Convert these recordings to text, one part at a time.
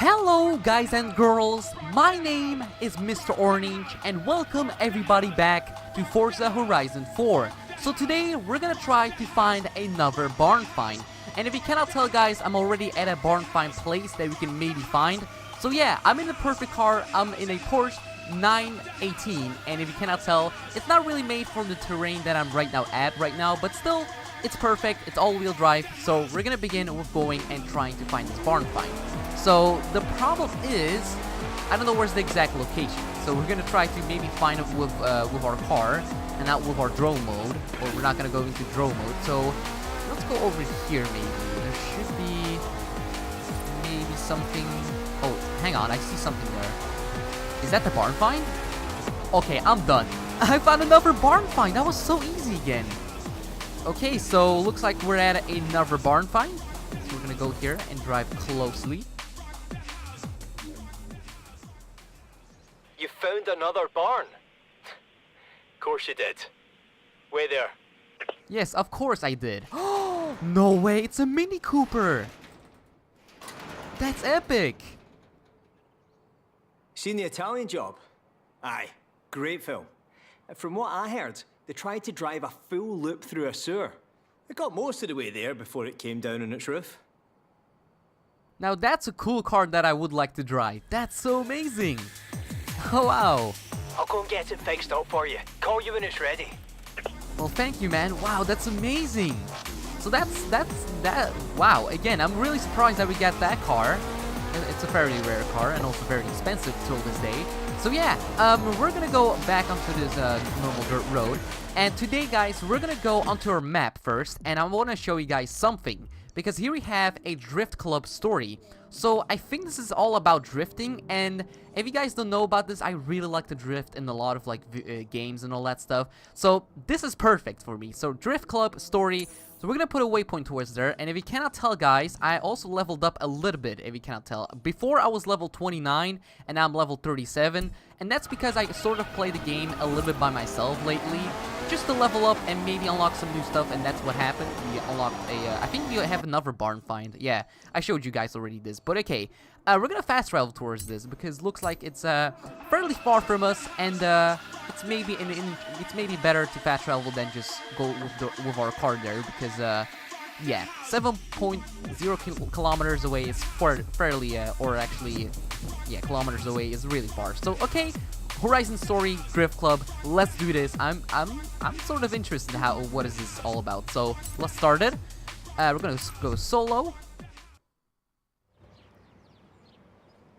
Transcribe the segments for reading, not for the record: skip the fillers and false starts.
Hello guys and girls, my name is Mr.Orange and welcome everybody back to Forza Horizon 4. So today we're gonna try to find another barn find. And if you cannot tell guys, I'm already at a barn find place that we can maybe find. So yeah, I'm in the perfect car, I'm in a Porsche 918, and if you cannot tell, it's not really made for the terrain that I'm right now, but still, it's perfect, it's all-wheel drive, so we're gonna begin with going and trying to find this barn find. So the problem is, I don't know where's the exact location, so we're gonna try to maybe find it with our car, and not with our drone mode, or we're not gonna go into drone mode, so let's go over here maybe. There should be maybe something. Oh, hang on, I see something there. Is that the barn find? Okay, I'm done. I found another barn find. That was so easy again. Okay, so looks like we're at another barn find. So we're gonna go here and drive closely. You found another barn? Of course you did. Wait there. Yes, of course I did. Oh, no way, it's a Mini Cooper. That's epic. Seen The Italian Job? Aye, great film. From what I heard, they tried to drive a full loop through a sewer. It got most of the way there before it came down on its roof. Now that's a cool car that I would like to drive. That's so amazing. Oh wow. I'll go and get it fixed up for you. Call you when it's ready. Well, thank you, man. Wow, that's amazing. So that's that. Wow. Again, I'm really surprised that we got that car. It's a fairly rare car and also very expensive till this day. So yeah, we're gonna go back onto this normal dirt road. And today, guys, we're gonna go onto our map first, and I wanna show you guys something. Because here we have a drift club story. So I think this is all about drifting, and if you guys don't know about this, I really like to drift in a lot of like games and all that stuff. So this is perfect for me. So drift club story. So we're gonna put a waypoint towards there, and if you cannot tell guys, I also leveled up a little bit, if you cannot tell. Before I was level 29, and now I'm level 37, and that's because I sort of play the game a little bit by myself lately, just to level up and maybe unlock some new stuff, and that's what happened. We unlocked I think we have another barn find. Yeah, I showed you guys already this, but okay. We're gonna fast travel towards this, because it looks like it's fairly far from us, and it's maybe it's maybe better to fast travel than just go with our car there, because yeah, 7.0 kilometers away is fairly or actually yeah, kilometers away is really far. So okay, Horizon Story Drift Club, let's do this. I'm sort of interested in what is this all about. So let's start it. We're gonna go solo.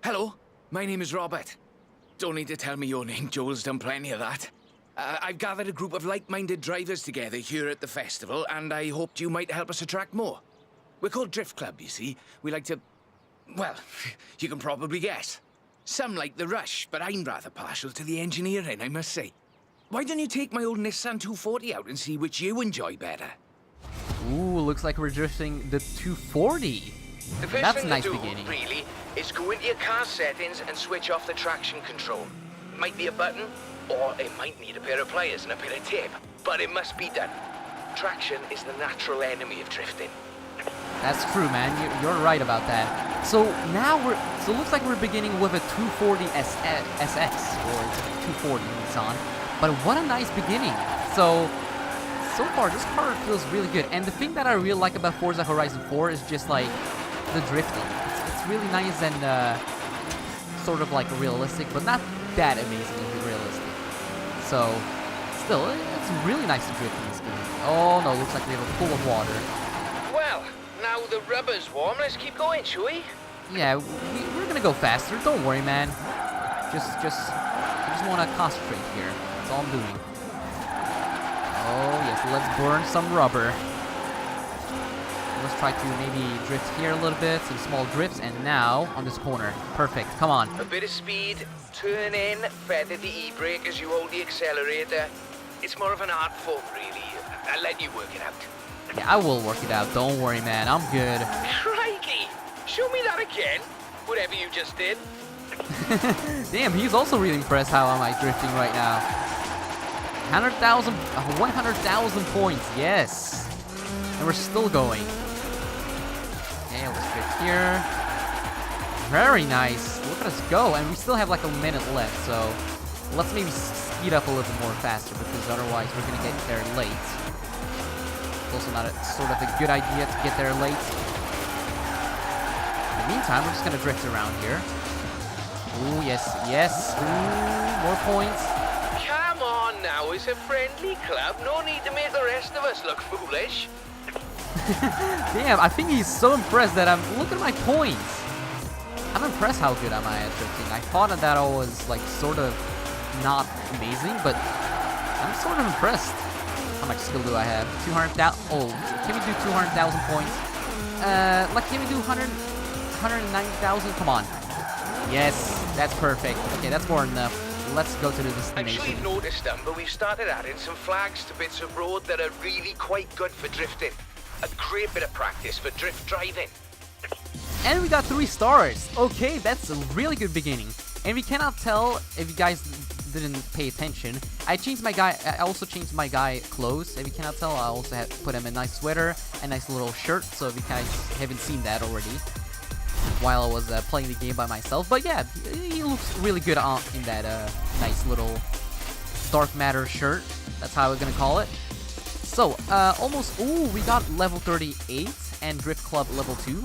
Hello, my name is Robert. Don't need to tell me your name, Joel's done plenty of that. I've gathered a group of like-minded drivers together here at the festival, and I hoped you might help us attract more. We're called Drift Club, you see. We like to... well, you can probably guess. Some like the rush, but I'm rather partial to the engineering, I must say. Why don't you take my old Nissan 240 out and see which you enjoy better? Ooh, looks like we're drifting the 240. The first That's a thing nice to do, beginning. really, is go into your car settings and switch off the traction control. Might be a button, or it might need a pair of pliers and a bit of tape, but it must be done. Traction is the natural enemy of drifting. That's true, man. You're right about that. So now so it looks like we're beginning with a 240 SX, or it's a 240 Nissan. But what a nice beginning. So far this car feels really good. And the thing that I really like about Forza Horizon 4 is just like the drifting. It's really nice and sort of like realistic, but not that amazingly realistic. So still, it's really nice to drift in this game. Oh no, looks like we have a pool of water. Well, now the rubber's warm, let's keep going, shall we? Yeah, we're gonna go faster. Don't worry, man. I just want to concentrate here. That's all I'm doing. Oh yes, let's burn some rubber. Let's try to maybe drift here a little bit, some small drifts, and now on this corner. Perfect. Come on. A bit of speed, turn in, feather the e-brake as you hold the accelerator. It's more of an art form, really. I'll let you work it out. Yeah, I will work it out. Don't worry, man. I'm good. Crikey! Show me that again. Whatever you just did. Damn, he's also really impressed how am I drifting right now. 100,000 points, yes. And we're still going. Okay, let's drift here. Very nice. Look at us go. And we still have like a minute left, so let's maybe speed up a little bit more faster, because otherwise we're gonna get there late. It's also not sort of a good idea to get there late. In the meantime, we're just gonna drift around here. Ooh, yes, yes. Ooh, more points. Come on now, it's a friendly club. No need to make the rest of us look foolish. Damn, I think he's so impressed that look at my points. I'm impressed how good am I at drifting. I thought that I was like sort of not amazing, but I'm sort of impressed. How much skill do I have? 200,000. Oh, can we do 200,000 points? Like, can we do 190,000? Come on. Yes, that's perfect. Okay, that's more than enough. Let's go to the I'm sure destination. you've noticed them, but we've started adding some flags to bits of road that are really quite good for drifting. A great bit of practice for drift driving. And we got 3 stars. Okay, that's a really good beginning. And we cannot tell if you guys didn't pay attention. I also changed my guy clothes. If you cannot tell, I also put him a nice sweater, a nice little shirt. So if you guys haven't seen that already, while I was playing the game by myself. But yeah, he looks really good in that nice little dark matter shirt. That's how we're gonna call it. So, we got level 38 and Drift Club level 2.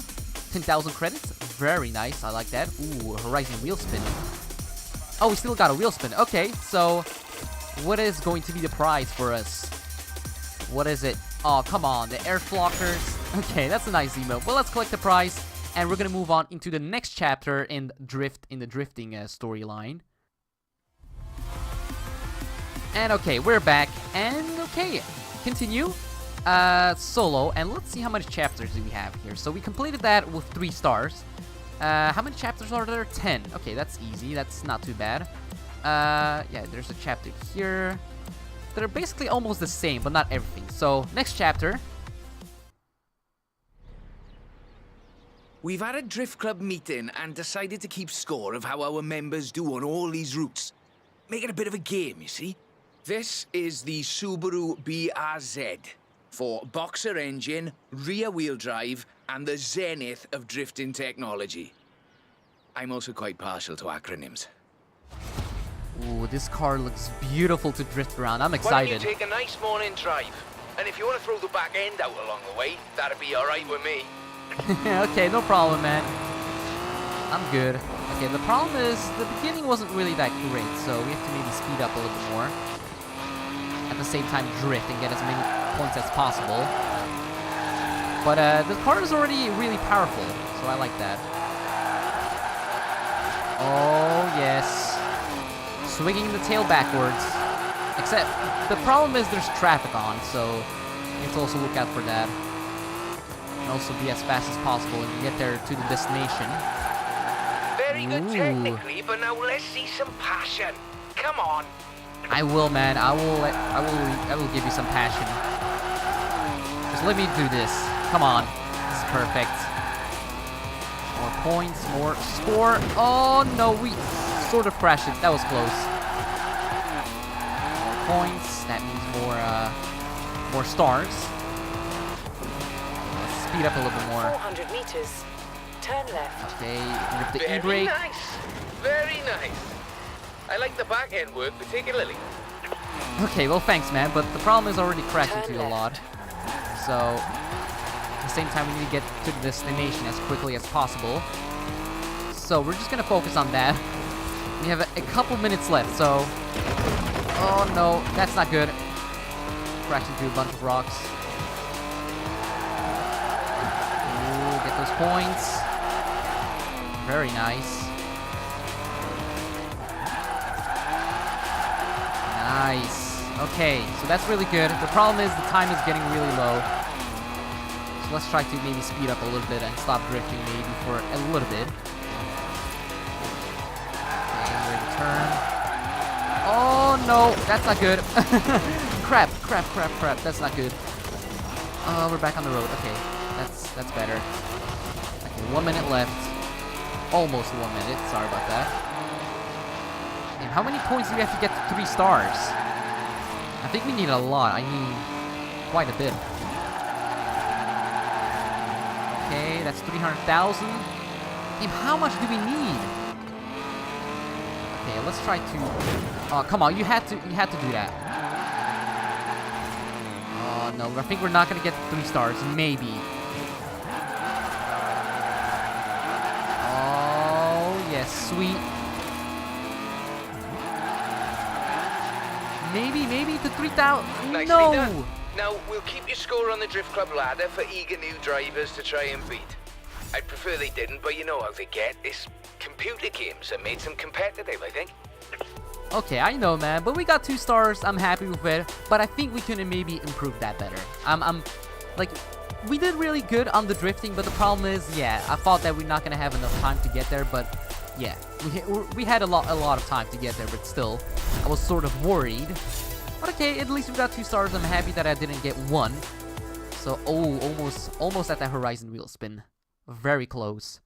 10,000 credits. Very nice. I like that. Ooh, Horizon wheel spin. Oh, we still got a wheel spin. Okay, so what is going to be the prize for us? What is it? Oh, come on. The air flockers. Okay, that's a nice emote. Well, let's collect the prize, and we're going to move on into the next chapter in the drifting storyline. And okay, we're back. And okay, continue. Solo, and let's see how many chapters do we have here. So we completed that with 3 stars. How many chapters are there? 10. Okay, that's easy. That's not too bad. Yeah, there's a chapter here. They're basically almost the same, but not everything. So, next chapter. We've had a Drift Club meeting and decided to keep score of how our members do on all these routes. Make it a bit of a game, you see. This is the Subaru BRZ. For boxer engine, rear wheel drive, and the zenith of drifting technology. I'm also quite partial to acronyms. Ooh, this car looks beautiful to drift around. I'm Why excited. don't you take a nice morning drive? And if you want to throw the back end out along the way, that'd be alright with me. Okay, no problem, man. I'm good. Okay, the problem is the beginning wasn't really that great, so we have to maybe speed up a little bit more. At the same time, drift and get as many points as possible. But the car is already really powerful, so I like that. Oh, yes. Swinging the tail backwards. Except, the problem is there's traffic on, so you have to also look out for that. And also be as fast as possible and get there to the destination. Very good Ooh. technically, but now let's see some passion. Come on. I will, man. I will give you some passion. Just let me do this. Come on. This is perfect. More points, more score. Oh no, we sort of crashed it. That was close. More points. That means more stars. Let's speed up a little bit more. 400 meters. Turn left. Okay, rip the Very e-brake. nice. Very nice. I like the back end work particularly. Okay, well, thanks, man. But the problem is already crashed into a lot. So, at the same time, we need to get to the destination as quickly as possible. So, we're just gonna focus on that. We have a couple minutes left, so... Oh, no. That's not good. Crashed into a bunch of rocks. Ooh, get those points. Very nice. Nice. Okay, so that's really good. The problem is the time is getting really low. So let's try to maybe speed up a little bit and stop drifting maybe for a little bit. Okay, ready to turn. Oh no, that's not good. Crap. That's not good. Oh, we're back on the road. Okay, that's better. Okay, 1 minute left. Almost 1 minute. Sorry about that. And how many points do we have to get to 3 stars? I think we need a lot. I need quite a bit. Okay, that's 300,000. game. How much do we need? Okay, let's try to... Oh, come on, you had to do that. Oh, no, I think we're not gonna get 3 stars. Maybe. Oh, yes, sweet. Maybe the 3,000. Nicely No! done. Now, we'll keep your score on the Drift Club ladder for eager new drivers to try and beat. I'd prefer they didn't, but you know how they get. It's computer games that made them competitive, I think. Okay, I know, man, but we got 2 stars. I'm happy with it, but I think we could maybe improve that better. Like, we did really good on the drifting, but the problem is, yeah, I thought that we're not gonna have enough time to get there, but yeah, we had a lot of time to get there, but still, I was sort of worried. But okay, at least we got 2 stars. I'm happy that I didn't get 1. So, oh, almost at that horizon wheel spin. Very close.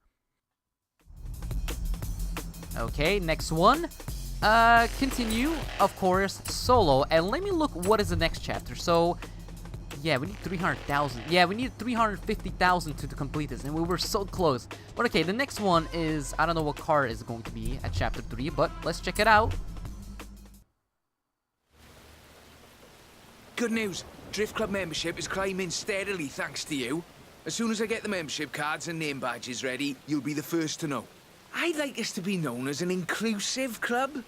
Okay, next one. Continue, of course, solo. And let me look what is the next chapter. So, yeah, we need 300,000. Yeah, we need 350,000 to complete this, and we were so close. But okay, the next one is, I don't know what car is going to be at chapter 3, but let's check it out. Good news. Drift Club membership is climbing steadily thanks to you. As soon as I get the membership cards and name badges ready, you'll be the first to know. I'd like us to be known as an inclusive club.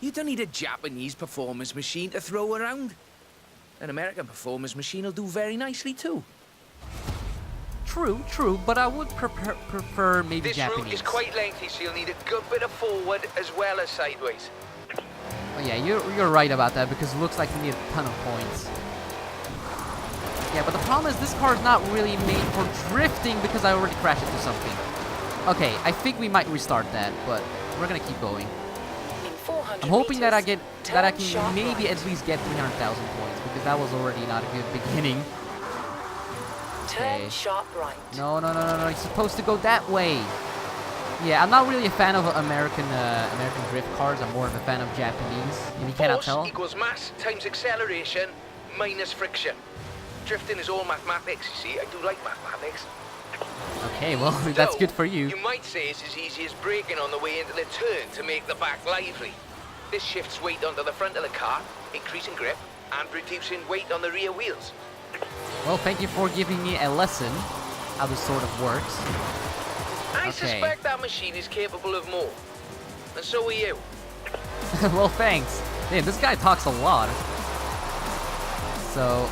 You don't need a Japanese performance machine to throw around. An American performance machine will do very nicely too. True, but I would prefer maybe This Japanese. route is quite lengthy, so you'll need a good bit of forward as well as sideways. Oh yeah, you're right about that, because it looks like we need a ton of points. Yeah, but the problem is this car is not really made for drifting because I already crashed into something. Okay, I think we might restart that, but we're gonna keep going. In 400 I'm hoping that I can sharp maybe right. at least get 300,000 points, because that was already not a good beginning. Turn Okay. sharp right. No, it's supposed to go that way. Yeah, I'm not really a fan of American drift cars. I'm more of a fan of Japanese. And you cannot Force tell. equals mass times acceleration minus friction. Drifting is all mathematics, you see. I do like mathematics. Okay, well, that's So, good for you. You might say it's as easy as braking on the way into the turn to make the back lively. This shifts weight onto the front of the car, increasing grip, and reducing weight on the rear wheels. Well, thank you for giving me a lesson how this sort of works. I Okay. suspect that machine is capable of more. And so are you. Well, thanks. Damn, this guy talks a lot. So,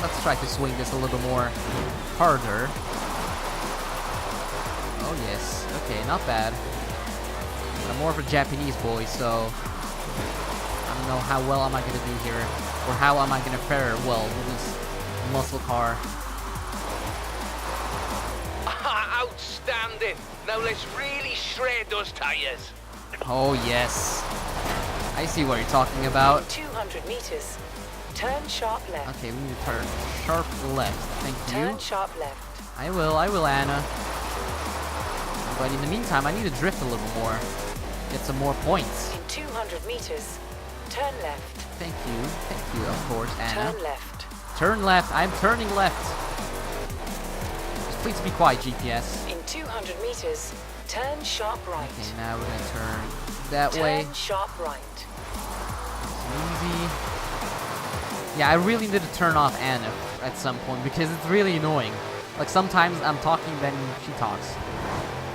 let's try to swing this a little more harder. Oh, yes. Okay, not bad. But I'm more of a Japanese boy, so I don't know how well am I gonna do here, or how am I gonna fare well with this muscle car. Outstanding. Now let's really shred those tires. Oh, yes. I see what you're talking about. 200 meters. Turn sharp left. Okay, we need to turn sharp left. Thank you. Turn sharp left. I will, Anna. But in the meantime, I need to drift a little more. Get some more points. In 200 meters. Turn left. Thank you, of course, Anna. Turn left. Turn left, I'm turning left. Just please be quiet, GPS. In 200 meters. Turn sharp right. Okay, now we're gonna turn that way. Turn sharp right. Easy. Yeah, I really need to turn off Anna at some point because it's really annoying. Like sometimes I'm talking, then she talks.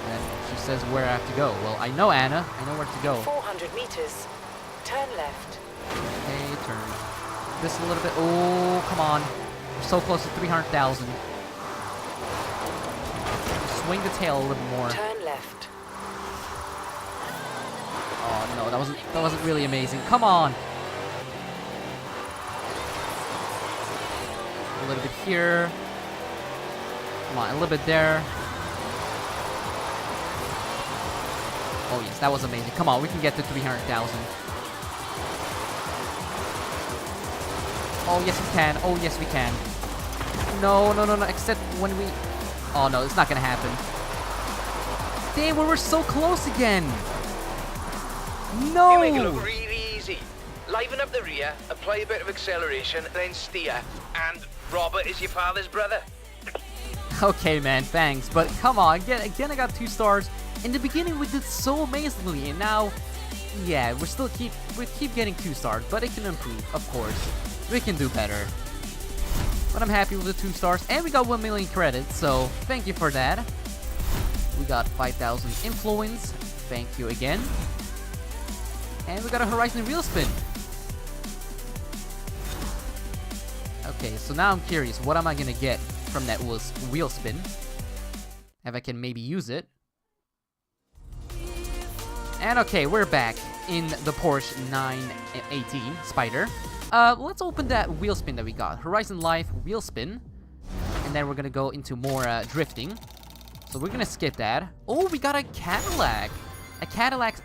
And she says where I have to go. Well, I know Anna. I know where to go. 400 meters. Turn left. Okay, turn this a little bit. Oh, come on. We're so close to 300,000. Swing the tail a little more. Turn left. Oh no, that wasn't really amazing. Come on. A little bit here. Come on, a little bit there. Oh yes, that was amazing. Come on, we can get to 300,000. Oh yes we can. Oh yes we can. No, except when we... Oh no, it's not gonna happen. Damn, we were so close again. No! You make it look really easy. Liven up the rear, apply a bit of acceleration, then steer. And Robert is your father's brother. Okay, man, thanks. But come on, again I got 2 stars. In the beginning we did so amazingly, and now, yeah, we keep getting 2 stars, but it can improve, of course. We can do better. But I'm happy with the 2 stars, and we got 1 million credits, so thank you for that. We got 5,000 influence, thank you again. And we got a Horizon wheel spin. Okay, so now I'm curious, what am I gonna get from that wheel spin? If I can maybe use it. And okay, we're back in the Porsche 918 Spider. Let's open that wheel spin that we got. Horizon Life wheel spin. And then we're gonna go into more drifting. So we're gonna skip that. Oh, we got a Cadillac. A Cadillac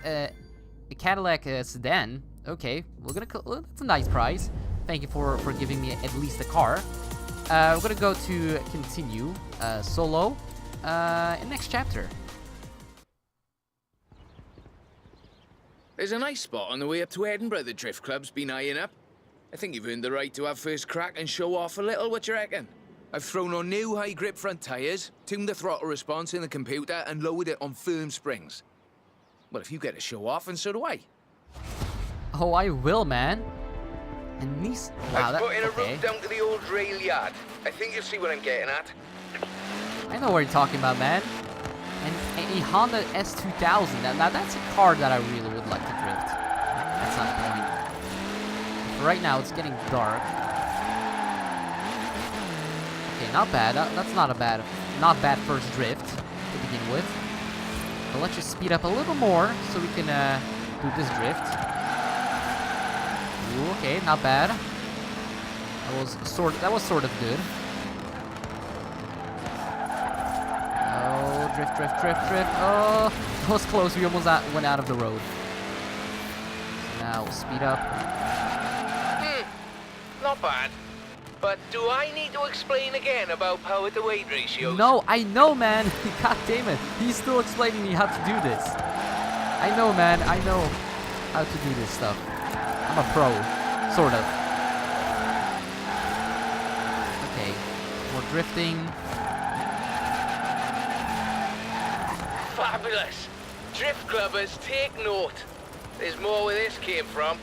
sedan. Okay, that's a nice prize. Thank you for giving me at least a car. We're gonna go to continue solo in next chapter. There's a nice spot on the way up to Edinburgh the Drift Club's been eyeing up. I think you've earned the right to have first crack and show off a little, what you reckon? I've thrown on new high-grip front tyres, tuned the throttle response in the computer, and lowered it on firm springs. Well, if you get to show off, and so do I. Oh, I will, man. And these... Wow, I've put in a okay. route down to the old rail yard. I think you'll see what I'm getting at. I know what you're talking about, man. And a Honda S2000. Now that's a car that I really would like to drift at some point. Right now, it's getting dark. Okay, not bad. That's not bad first drift to begin with. But let's just speed up a little more so we can do this drift. Ooh, okay, not bad. That was sort of good. Oh, drift. Oh, that was close. We almost went out of the road. So now we'll speed up. Not bad. But do I need to explain again about power to weight ratios? No, I know, man. God damn it. He's still explaining me how to do this. I know, man. I know how to do this stuff. I'm a pro. Sort of. Okay. More drifting. Fabulous. Drift clubbers, take note. There's more where this came from.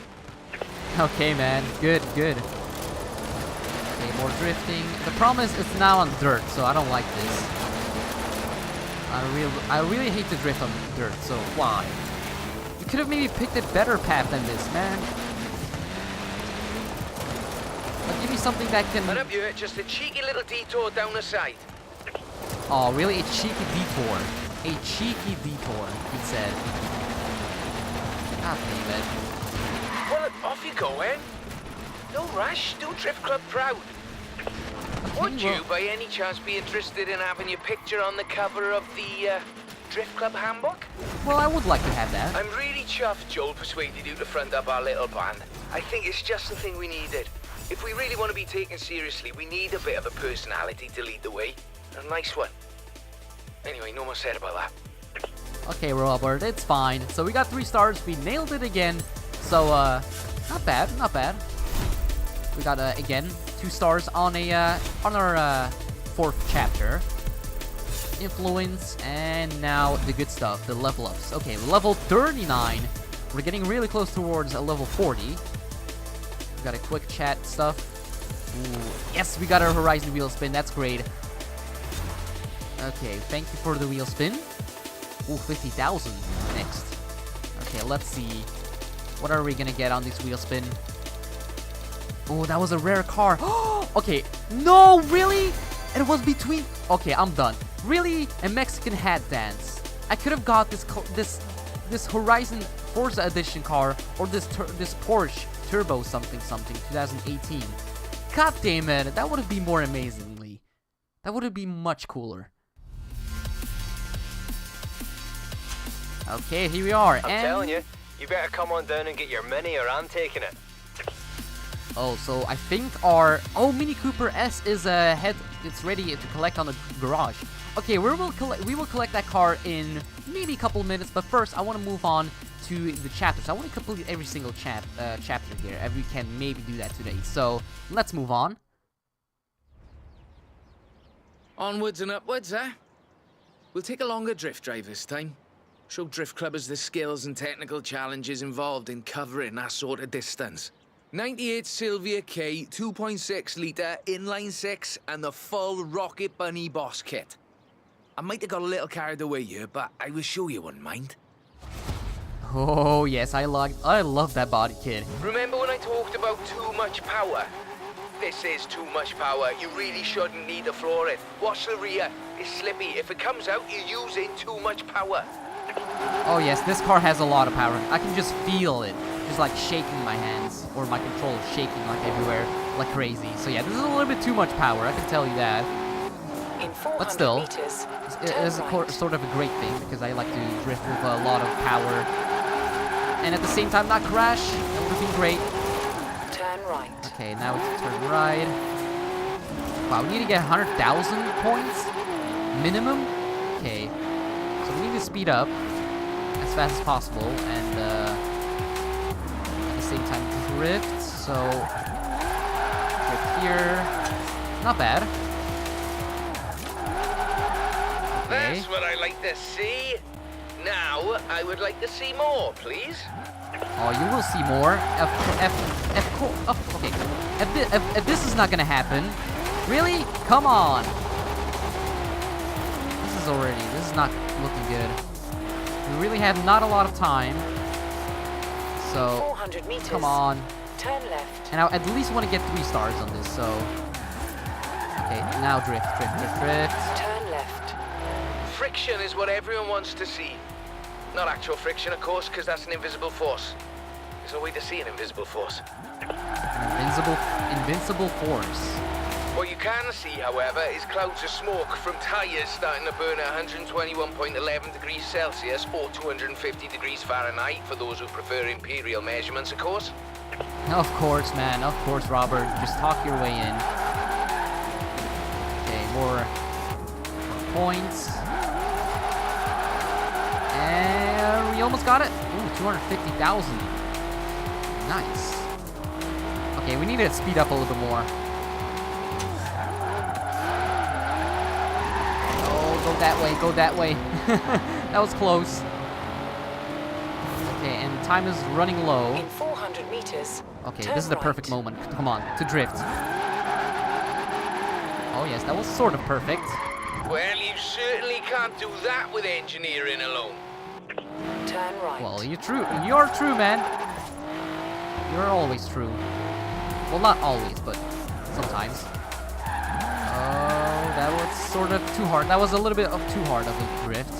Okay, man. Good. Okay, more drifting. The problem is it's now on dirt, so I don't like this. I really hate to drift on dirt, so why? You could have maybe picked a better path than this, man. Like, give me something that can... And up here, just a cheeky little detour down the side. Oh, really? A cheeky detour. A cheeky detour, he said. God damn it. Well, off you go, eh? No rush, do Drift Club proud. Would you, by any chance, be interested in having your picture on the cover of the Drift Club handbook? Well, I would like to have that. I'm really chuffed Joel persuaded you to front up our little band. I think it's just the thing we needed. If we really want to be taken seriously, we need a bit of a personality to lead the way. A nice one. Anyway, no more said about that. Okay, Robert, it's fine. So we got 3 stars. We nailed it again. So, not bad. We got, again, 2 stars on our 4th chapter. Influence, and now the good stuff, the level ups. Okay, level 39. We're getting really close towards a level 40. We got a quick chat stuff. Ooh, yes, we got our Horizon wheel spin. That's great. Okay, thank you for the wheel spin. Ooh, 50,000 next. Okay, let's see. What are we gonna get on this wheel spin? Oh, that was a rare car. Okay, no, really? It was between... Okay, I'm done. Really? A Mexican hat dance. I could have got this Horizon Forza edition car, or this Porsche Turbo something 2018. God damn it, that would have been more amazingly. That would have been much cooler. Okay, here we are. I'm telling you, you better come on down and get your Mini or I'm taking it. Oh, so I think our... Oh, Mini Cooper S is it's ready to collect on the garage. Okay, we will collect that car in maybe a couple of minutes, but first I want to move on to the chapters. I want to complete every single chapter here, and we can maybe do that today. So, let's move on. Onwards and upwards, eh? We'll take a longer drift drive this time. Show drift clubbers the skills and technical challenges involved in covering that sort of distance. 98 Sylvia K, 2.6 litre, inline 6, and the full Rocket Bunny boss kit. I might have got a little carried away here, but I was sure you wouldn't mind. Oh yes, I love that body kit. Remember when I talked about too much power? This is too much power. You really shouldn't need to floor it. Watch the rear. It's slippy. If it comes out, you're using too much power. Oh yes, this car has a lot of power. I can just feel it. Just like shaking my hands, or my controller shaking like everywhere, like crazy. So yeah, this is a little bit too much power, I can tell you that. In 400 But still, meters, it turn is right. sort of a great thing, because I like to drift with a lot of power. And at the same time not crash, that would have been great. Turn right. Okay, now it's turn right. Wow, we need to get 100,000 points? Minimum? Okay. So we need to speed up as fast as possible, and at the same time drift, so drift here. Not bad. Okay. That's what I like to see. Now, I would like to see more, please. Oh, you will see more. Okay. If this is not gonna happen, really? Come on. This is not looking good. We really have not a lot of time. So, 400 meters. come on. Turn left. And I at least want to get 3 stars on this, so. Okay, now drift. Turn left. Friction is what everyone wants to see. Not actual friction, of course, because that's an invisible force. There's no way to see an invisible force. Invincible force. What you can see, however, is clouds of smoke from tyres starting to burn at 121.11 degrees Celsius or 250 degrees Fahrenheit for those who prefer imperial measurements, of course. Of course, man. Of course, Robert. Just talk your way in. Okay, more points. And we almost got it. Ooh, 250,000. Nice. Okay, we need to speed up a little bit more. Oh, go that way. That was close. Okay, and time is running low. In 400 meters. Okay, turn this is the right. perfect moment. Come on, to drift. Oh yes, that was sort of perfect. Well, you certainly can't do that with engineering alone. Turn right. Well, you're true, man. You're always true. Well, not always, but sometimes. Oh, that was sort of too hard. That was a little bit of too hard of a drift.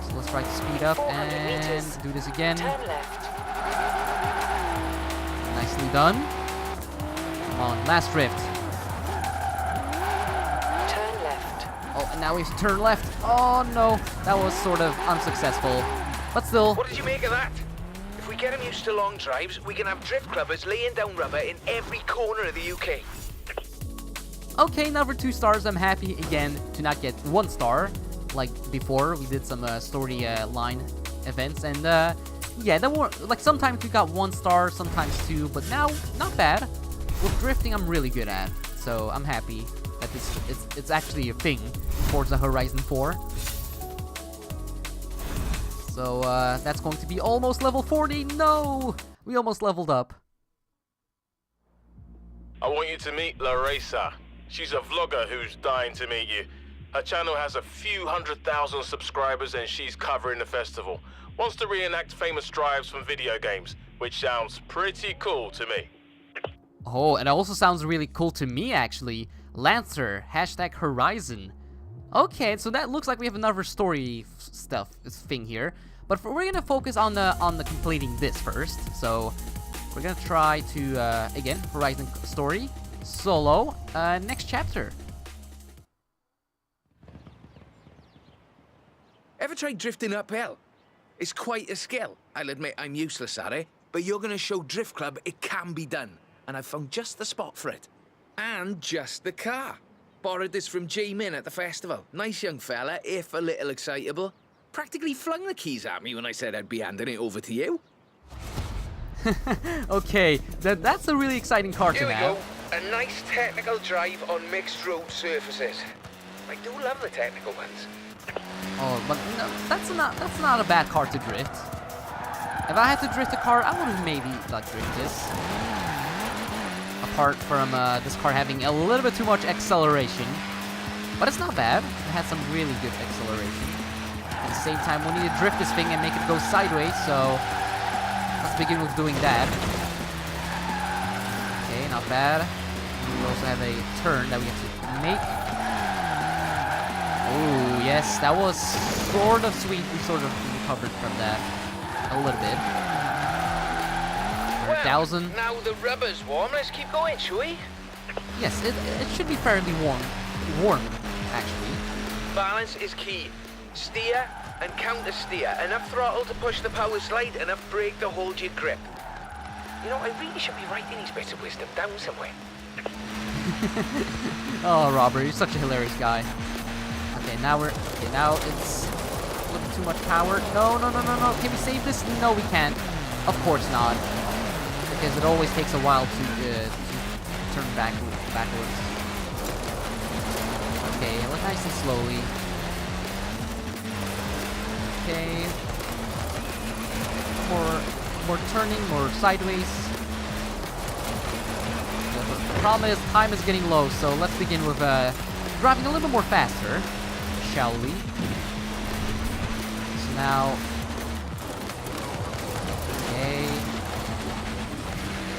So let's try to speed up 400 and meters. do this again. Turn left. Nicely done. Come on, last drift. Turn left. Oh, and now we have to turn left. Oh no, that was sort of unsuccessful. But still, What did you make of that? If we get them used to long drives, we can have drift clubbers laying down rubber in every corner of the UK. okay, now for 2 stars, I'm happy again to not get 1 star. Like before, we did some story line events, and yeah, that were like sometimes we got 1 star, sometimes 2, but now not bad. With drifting, I'm really good at, so I'm happy that it's actually a thing. Forza Horizon 4. So that's going to be almost level 40. No, we almost leveled up. I want you to meet Larissa. She's a vlogger who's dying to meet you. Her channel has a few 100,000 subscribers and she's covering the festival. Wants to reenact famous drives from video games, which sounds pretty cool to me. Oh, and it also sounds really cool to me, actually. Lancer, #Horizon. Okay, so that looks like we have another story thing here. But we're gonna focus on the completing this first. So we're gonna try to again, Horizon story solo next chapter. Ever tried drifting uphill? It's quite a skill. I'll admit I'm useless at it, but you're gonna show Drift Club it can be done. And I've found just the spot for it. And just the car. Borrowed this from J-Min at the festival. Nice young fella, if a little excitable. Practically flung the keys at me when I said I'd be handing it over to you. Okay, that's a really exciting car Here to we have. go. A nice technical drive on mixed road surfaces. I do love the technical ones. Oh, but no, that's not a bad car to drift. If I had to drift a car, I would have maybe like drift this. Apart from this car having a little bit too much acceleration, but it's not bad. It has some really good acceleration. At the same time, we need to drift this thing and make it go sideways. So let's begin with doing that. Okay, not bad. We also have a turn that we have to make. Oh, yes, that was sort of sweet. We sort of recovered from that a little bit. 1,000. Now the rubber's warm. Let's keep going, shall we? Yes, it should be fairly warm. Warm, actually. Balance is key. Steer and counter steer. Enough throttle to push the power slide, enough brake to hold your grip. You know, I really should be writing these bits of wisdom down somewhere. Oh, Robert, you're such a hilarious guy. Okay, now it's a little too much power. No. Can we save this? No, we can't. Of course not. Because it always takes a while to turn backwards. Okay, look nice and slowly. Okay. More turning, more sideways. The problem is time is getting low, so let's begin with driving a little bit more faster, shall we? So now, okay,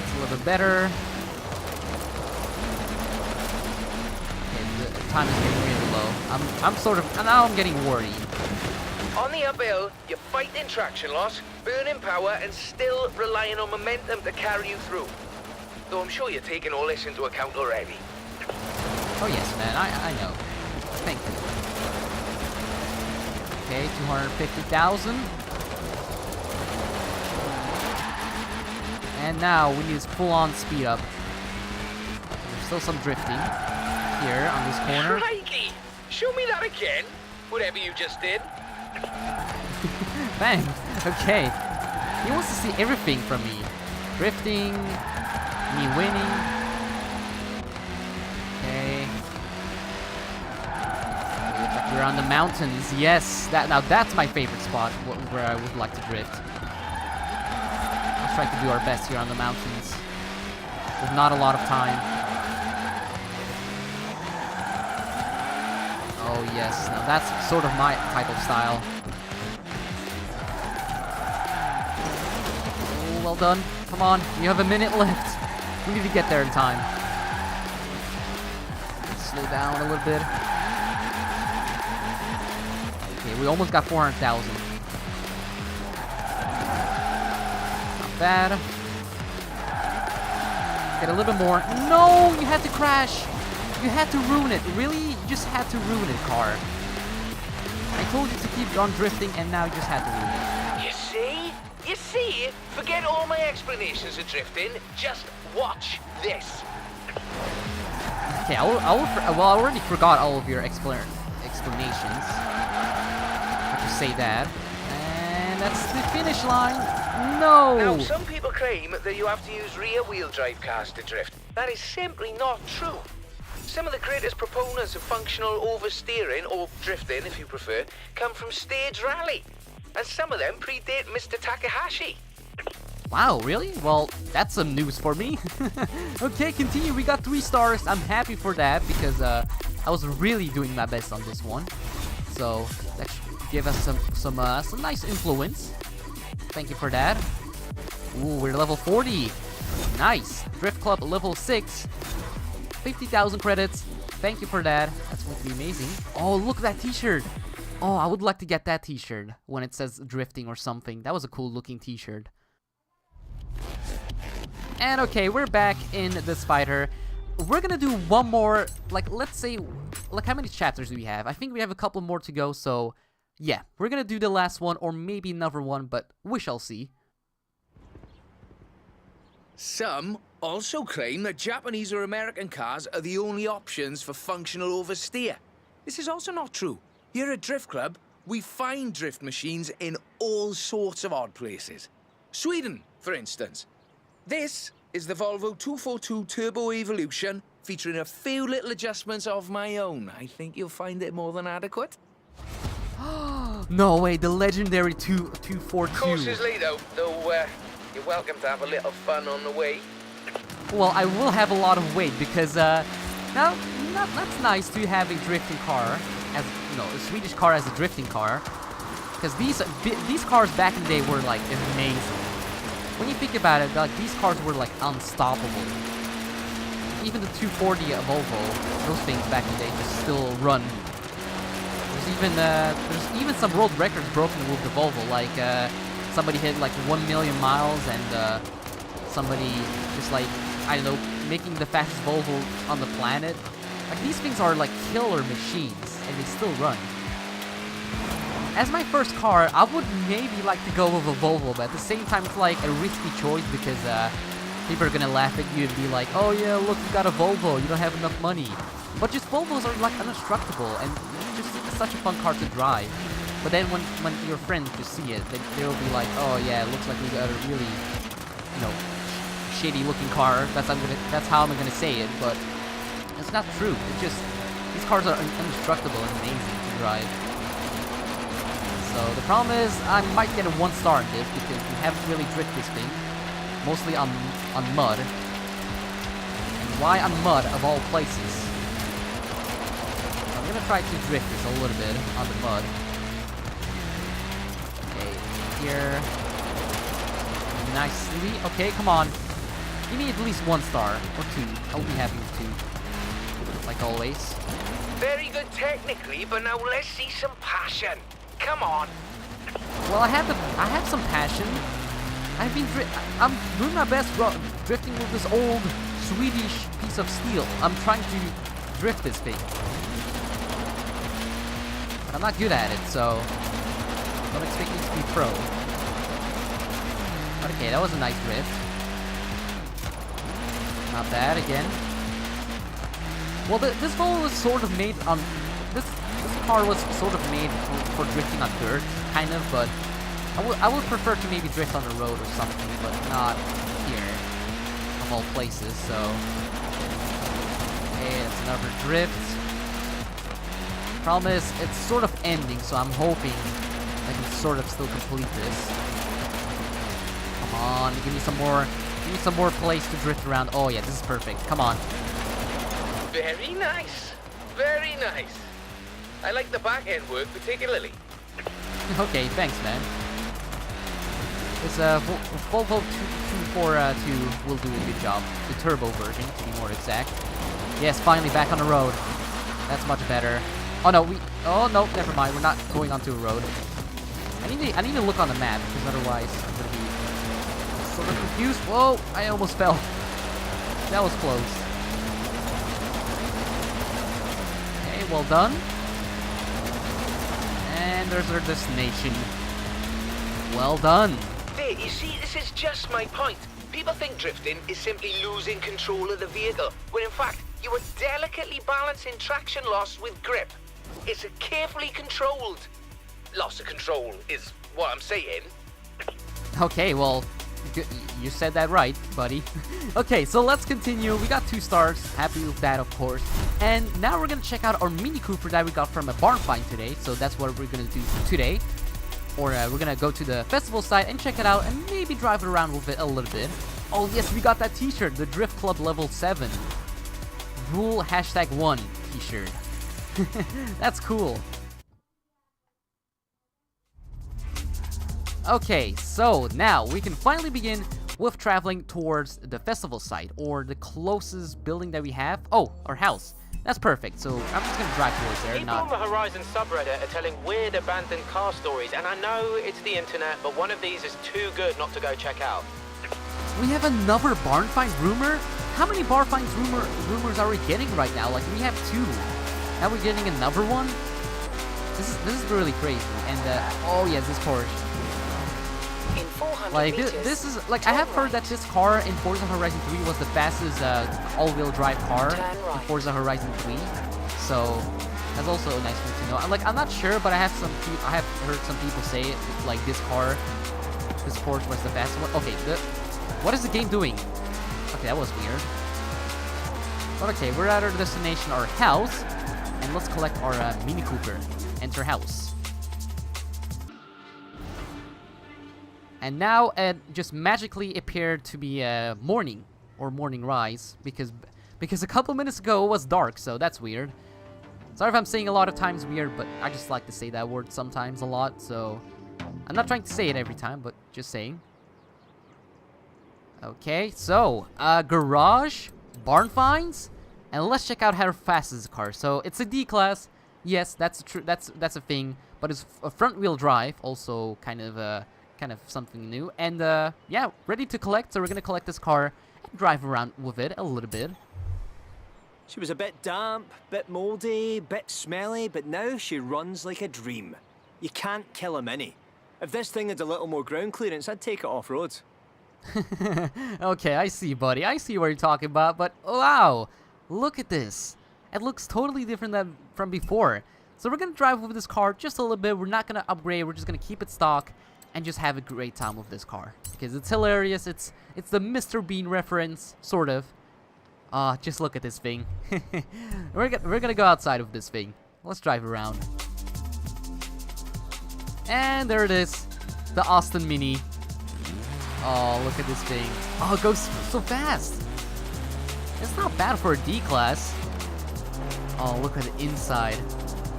it's a little bit better. Okay, the time is getting really low. I'm sort of now I'm getting worried. On the uphill, you're fighting traction loss, burning power, and still relying on momentum to carry you through. Though I'm sure you're taking all this into account already. Oh yes, man, I know. Thank you. Okay, 250,000. And now we need this full-on speed up. There's still some drifting here on this corner. Crikey! Show me that again. Whatever you just did. Bang! Okay. He wants to see everything from me. Drifting, me winning. Okay. Looks like we're on the mountains. Yes, now that's my favorite spot where I would like to drift. Let's try to do our best here on the mountains. With not a lot of time. Oh yes, now that's sort of my type of style. Oh, well done. Come on, you have a minute left. We need to get there in time. Let's slow down a little bit. Okay, we almost got 400,000. Not bad. Get a little bit more. No, you had to crash. You had to ruin it. Really? You just had to ruin it, car. I told you to keep on drifting, and now you just had to ruin it. You see? You see? Forget all my explanations of drifting. Just watch this. Okay, well, I already forgot all of your explanations. Let's just say that. And that's the finish line. No! Now, some people claim that you have to use rear-wheel drive cars to drift. That is simply not true. Some of the greatest proponents of functional oversteering, or drifting if you prefer, come from stage rally. And some of them predate Mr. Takahashi. Wow, really? Well, that's some news for me. Okay, continue. We got 3 stars. I'm happy for that because I was really doing my best on this one. So that should give us some nice influence. Thank you for that. Ooh, we're level 40. Nice. Drift Club level 6. 50,000 credits. Thank you for that. That's going to be amazing. Oh, look at that t-shirt. Oh, I would like to get that t-shirt when it says drifting or something. That was a cool looking t-shirt. And okay, we're back in the spider. We're gonna do one more, let's say, how many chapters do we have? I think we have a couple more to go, so yeah, we're gonna do the last one or maybe another one, but we shall see. Some also claim that Japanese or American cars are the only options for functional oversteer. This is also not true. Here at Drift Club, we find drift machines in all sorts of odd places. Sweden, for instance. This is the Volvo 242 Turbo Evolution, featuring a few little adjustments of my own. I think you'll find it more than adequate. No way, the legendary 242. Cautiously though, you're welcome to have a little fun on the way. Well, I will have a lot of weight because now that's nice to have a drifting car, as you know, a Swedish car as a drifting car. Because these cars back in the day were like amazing. When you think about it, like these cars were like unstoppable. Even the 240 Volvo, those things back in the day just still run. There's even some world records broken with the Volvo, like somebody hit like 1 million miles, and somebody just like, I don't know, making the fastest Volvo on the planet. Like these things are like killer machines, and they still run. As my first car, I would maybe like to go with a Volvo, but at the same time it's like a risky choice because people are gonna laugh at you and be like, oh yeah, look, you got a Volvo, you don't have enough money. But just Volvos are like indestructible and just such a fun car to drive. But then when your friends just see it, they'll be like, oh yeah, it looks like we got a really, you know, shitty looking car. That's how I'm gonna say it, but it's not true. It's just, these cars are indestructible and amazing to drive. So the problem is, I might get a 1 star in this because we haven't really drifted this thing. Mostly on mud. And why on mud of all places? I'm gonna try to drift this a little bit on the mud. Okay, here. Nicely. Okay, come on. Give me at least 1 star or 2. I'll be happy with 2. Like always. Very good technically, but now let's see some passion. Come on. Well, I have some passion. I'm doing my best drifting with this old Swedish piece of steel. I'm trying to drift this thing. But I'm not good at it, so don't expect me to be pro. But okay, that was a nice drift. Not bad again. Well, this Volvo was sort of made on... This car was sort of made for drifting on dirt, kind of, but I would prefer to maybe drift on the road or something, but not here, of all places, so... Okay, that's another drift. Problem is, it's sort of ending, so I'm hoping I can sort of still complete this. Come on, give me some more place to drift around. Oh yeah, this is perfect. Come on. Very nice. Very nice. I like the back end work particularly. Okay, thanks, man. This Volvo 242 will do a good job. The turbo version, to be more exact. Yes, finally back on the road. That's much better. Oh no, oh no, never mind. We're not going onto a road. I need to look on the map because otherwise I'm gonna be sort of confused. Whoa! I almost fell. That was close. Okay, well done. And there's our destination. Well done. There, you see, this is just my point. People think drifting is simply losing control of the vehicle, when in fact, you are delicately balancing traction loss with grip. It's a carefully controlled loss of control, is what I'm saying. Okay, well, you said that right, buddy. Okay, so let's continue. We got 2 stars. Happy with that, of course. And now we're gonna check out our Mini Cooper that we got from a barn find today. So that's what we're gonna do today. Or we're gonna go to the festival site and check it out and maybe drive it around with it a little bit. Oh yes, we got that t-shirt, the Drift Club Level 7. Rule #1 t-shirt. That's cool. Okay, so now we can finally begin with traveling towards the festival site, or the closest building that we have. Oh, our house. That's perfect, so I'm just gonna drive towards there. People on the Horizon subreddit are telling weird abandoned car stories, and I know it's the internet, but one of these is too good not to go check out. We have another barn find rumor? How many barn finds rumors are we getting right now? Like, we have 2. Now we're getting another one? This is really crazy. And, oh yes, this Porsche. In 400 Like, meters, this is, like, I have heard that this car in Forza Horizon 3 was the fastest all-wheel drive car in Forza Horizon 3. So, that's also a nice thing to know. I'm not sure, but I have heard some people say it, like, this Porsche was the fastest one. Okay, what is the game doing? Okay, that was weird. But okay, we're at our destination, our house. And let's collect our Mini Cooper. Enter house. And now it just magically appeared to be morning or morning rise because a couple minutes ago it was dark, so that's weird. Sorry if I'm saying a lot of times weird, but I just like to say that word sometimes a lot, so I'm not trying to say it every time, but just saying. Okay, so garage, barn finds, and let's check out how fast is the car. So it's a D class. Yes, that's true. That's a thing, but it's a front wheel drive, also kind of something new. And yeah, ready to collect. So we're gonna collect this car and drive around with it a little bit. She was a bit damp, bit mouldy, bit smelly, but now she runs like a dream. You can't kill a Mini. If this thing had a little more ground clearance, I'd take it off-road. Okay, I see, buddy. I see what you're talking about, but wow, look at this. It looks totally different than from before. So we're gonna drive with this car just a little bit. We're not gonna upgrade. We're just gonna keep it stock and just have a great time with this car because it's hilarious. It's the Mr. Bean reference, sort of. Just look at this thing. We're gonna go outside with this thing. Let's drive around. And there it is, the Austin Mini. Oh, look at this thing. Oh, it goes so fast. It's not bad for a D class. Oh, look at the inside.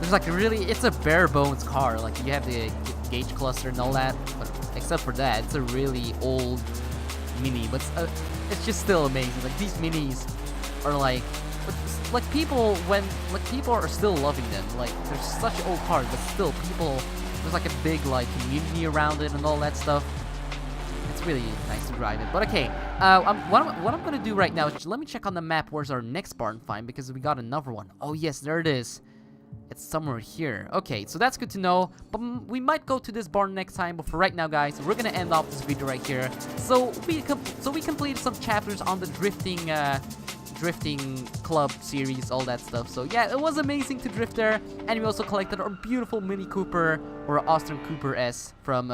There's like it's a bare bones car. Like you have the gauge cluster and all that, but except for that, it's a really old Mini. But it's just still amazing. Like these Minis are like people are still loving them. Like they're such old cars, but still there's like a big like community around it and all that stuff. It's really nice to drive it. But okay, what I'm gonna do right now is let me check on the map where's our next barn find because we got another one. Oh yes, there it is. It's somewhere here. Okay, so that's good to know. But we might go to this barn next time. But for right now, guys, we're gonna end off this video right here. So we completed some chapters on the drifting club series, all that stuff. So yeah, it was amazing to drift there, and we also collected our beautiful Mini Cooper or Austin Cooper S from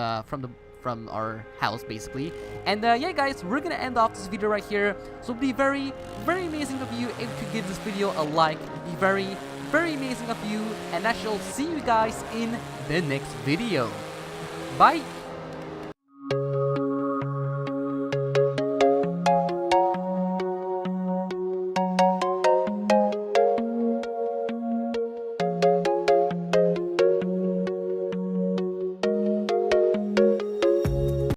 our house basically. And yeah guys, we're gonna end off this video right here. So it'd be very, very amazing of you if you could give this video a like. It'd be very, very amazing of you, and I shall see you guys in the next video. Bye.